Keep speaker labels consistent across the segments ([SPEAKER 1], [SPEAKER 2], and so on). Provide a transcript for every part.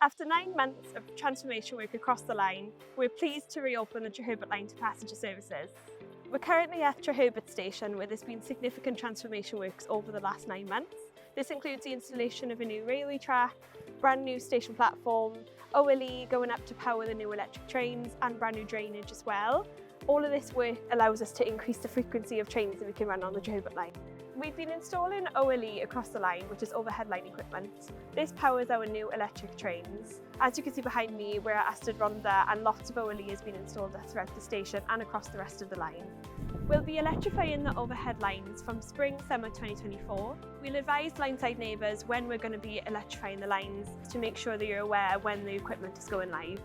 [SPEAKER 1] After 9 months of transformation work across the line, we're pleased to reopen the Treherbert line to passenger services. We're currently at Treherbert station, where there's been significant transformation works over the last 9 months. This includes the installation of a new railway track, brand new station platform, OLE going up to power the new electric trains, and brand new drainage as well. All of this work allows us to increase the frequency of trains that we can run on the Treherbert line. We've been installing OLE across the line, which is overhead line equipment. This powers our new electric trains. As you can see behind me, we're at Aston Rhondda, and lots of OLE has been installed throughout the station and across the rest of the line. We'll be electrifying the overhead lines from spring/summer 2024. We'll advise lineside neighbours when we're going to be electrifying the lines to make sure that you're aware when the equipment is going live.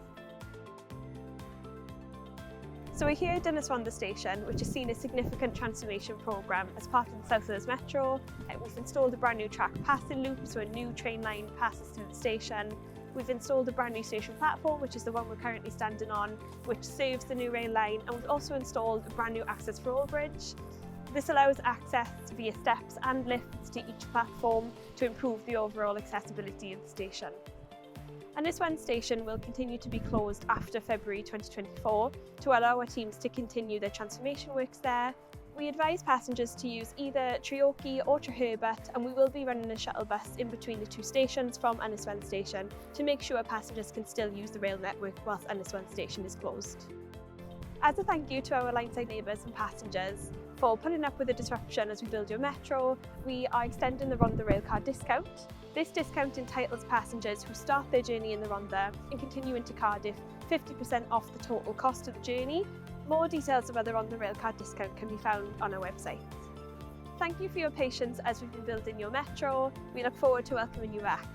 [SPEAKER 1] So we're here at Rhondda station, which has seen a significant transformation programme as part of the South Wales Metro. We've installed a brand new track passing loop, so a new train line passes through the station. We've installed a brand new station platform, which is the one we're currently standing on, which serves the new rail line, and we've also installed a brand new access for all bridge. This allows access via steps and lifts to each platform to improve the overall accessibility of the station. And this one station will continue to be closed after February 2024 to allow our teams to continue their transformation works there. We advise passengers to use either Treherbert or Treherbert, and we will be running a shuttle bus in between the two stations from Ynyswan station to make sure passengers can still use the rail network whilst Ynyswan station is closed. As a thank you to our lineside neighbours and passengers for putting up with the disruption as we build your metro, we are extending the Rhondda railcard discount. This discount entitles passengers who start their journey in the Rhondda and continue into Cardiff 50% off the total cost of the journey. More details about the Rhondda railcard discount can be found on our website. Thank you for your patience as we've been building your metro. We look forward to welcoming you back.